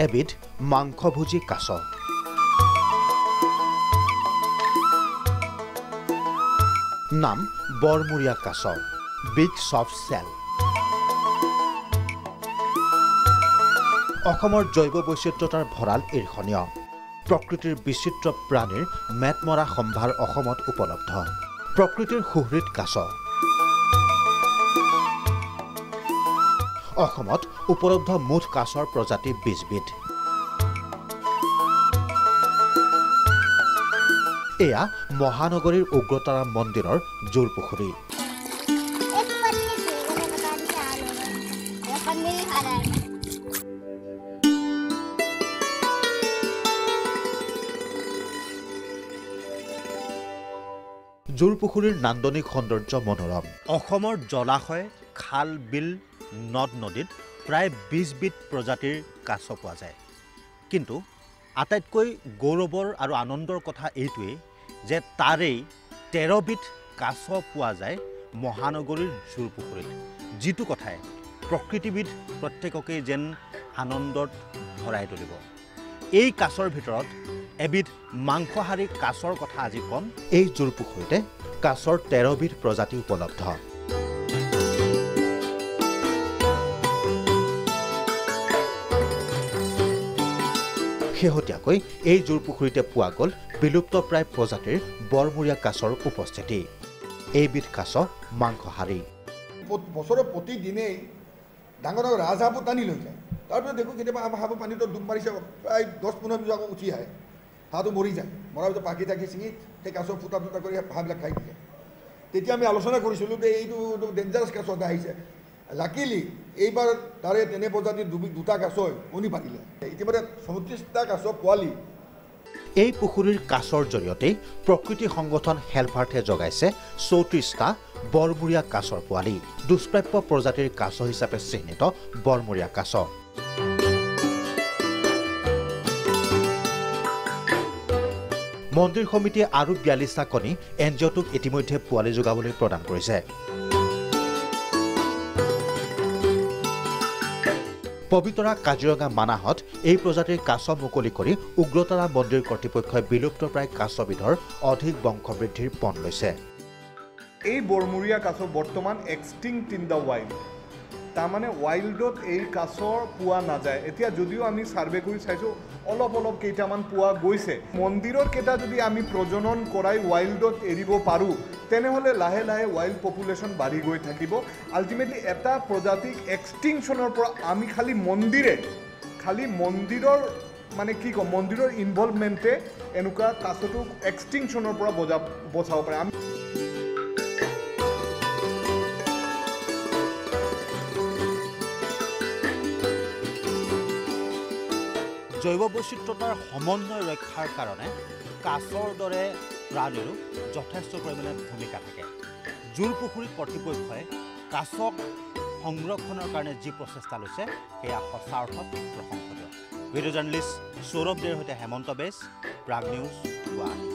এবিধ মাংসভোজী কাছ। নাম বৰমূৰীয়া কাছ, বিগ সফট চেল। অসমৰ জৈৱ বৈচিত্ৰতাৰ ভঁৰাল ঈৰ্ষণীয়। প্ৰকৃতিৰ বিচিত্ৰ প্ৰাণীৰ মেটমৰা সম্ভাৰ অসমত উপলব্ধ। প্ৰকৃতিৰ সুহৃদ কাছ। অসমত উপলব্ধ মুঠ কাছৰ প্ৰজাতি 20 বিধ। এয়া মহানগৰীৰ উগ্ৰতাৰা মন্দিৰৰ জোৰপুখুৰী। জোৰপুখুৰীৰ নান্দনিক সৌন্দৰ্য মনোৰম। অসমৰ জলাশয়, খাল, বিল, নদ নদীত প্ৰায় 20 বিধ প্ৰজাতিৰ কাছ পোৱা যায়। কিন্তু আটাইতকৈ গৌৰৱৰ আৰু আনন্দৰ কথা এইটোৱেই যে তাৰেই 13 বিধ কাছ পোৱা যায় মহানগৰীৰ জোৰপুখুৰীত, যিটো কথাই প্ৰকৃতিবিদ প্ৰত্যেককেই যেন আনন্দত ভৰাই তুলিব। এই কাছৰ ভিতৰত এবিধ মাংসহাৰী কাছৰ কথা আজি কম। এই জোৰপুখুৰীতে কাছৰ 13 বিধ প্ৰজাতি উপলব্ধ। শেহতীয়াকৈ এই জোৰপুখুৰীতে পোৱা গ'ল বিলুপ্তপ্ৰায় প্ৰজাতিৰ বৰমূৰীয়া কাছৰ উপস্থিতি। এইবিধ কাছ মাংসহাৰী। বছৰৰ প্ৰতিদিনেই ডাঙৰ ডাঙৰ ৰাজহাঁহবোৰ টানি লৈ যায়। তাৰপিছত দেখোঁ কেতিয়াবা হাঁহবোৰ পানীটো ডুব মাৰিছে, প্ৰায় 10-15 মিনিট আকৌ উঠি আহে, হাঁহটো মৰি যায়। মৰাৰ পিছত পাখি টাকি ছিঙি সেই কাছৰ ফুটা ফুটা কৰি হাঁহবিলাক খাই দিয়ে। তেতিয়া আমি আলোচনা কৰিছিলোঁ যে এইটো ডেঞ্জাৰাছ কাছ এটা আহিছে। লাকিলি এইবাৰ তাৰে তেনে প্ৰজাতিৰ 2টা কাছই কণী পাৰিলে। ইতিমধ্যে 34টা কাছ পোৱালি। এই পুখুৰীৰ কাছৰ জৰিয়তেই প্ৰকৃতি সংগঠন হেল্পাৰ্থে জগাইছে 34টা বৰমূৰীয়া কাছৰ পোৱালি। দুষ্প্ৰাপ্য প্ৰজাতিৰ কাছ হিচাপে চিহ্নিত বৰমূৰীয়া কাছ। মন্দিৰ সমিতিয়ে আৰু 42টা কণী এনজিঅ'টোক ইতিমধ্যে পোৱালি যোগাবলৈ প্ৰদান কৰিছে। পবিতৰা, কাজিৰঙা, মানাহত এই প্ৰজাতিৰ কাছ মুকলি কৰি উগ্ৰতাৰা মন্দিৰ কৰ্তৃপক্ষই বিলুপ্তপ্ৰায় কাছবিধৰ অধিক বংশবৃদ্ধিৰ পণ লৈছে। এই বৰমূৰীয়া কাছ বৰ্তমান এক্সটিংক্ট ইন দ্য ৱাইল্ড। তাৰমানে ৱাইল্ডত এই কাছৰ পোৱা নাযায়। এতিয়া যদিও আমি ছাৰ্ভে কৰি চাইছোঁ অলপ কেইটামান পোৱা গৈছে। মন্দিৰৰ কেইটা যদি আমি প্ৰজনন কৰাই ৱাইল্ডত এৰিব পাৰোঁ তেনেহ'লে লাহে লাহে ৱাইল্ড পপুলেশ্যন বাঢ়ি গৈ থাকিব। আল্টিমেটলি এটা প্ৰজাতিক এক্সটিংশ্যনৰ পৰা আমি খালি মন্দিৰৰ মানে কি ক'ম, মন্দিৰৰ ইনভলভমেণ্টে এনেকুৱা কাছটোক এক্সটিংশ্যনৰ পৰা বচাব পাৰে। জৈৱ বৈচিত্ৰতাৰ সমন্বয় ৰক্ষাৰ কাৰণে কাছৰ দৰে প্ৰাণীৰো যথেষ্ট পৰিমাণে ভূমিকা থাকে। জোৰপুখুৰী কৰ্তৃপক্ষই কাছক সংৰক্ষণৰ কাৰণে যি প্ৰচেষ্টা লৈছে সেয়া সঁচা অৰ্থত প্ৰশংসনীয়। ভিডিঅ' জাৰ্নেলিষ্ট সৌৰভ দেৰ সৈতে হেমন্ত বেজ, প্ৰাগ নিউজ, গুৱাহাটী।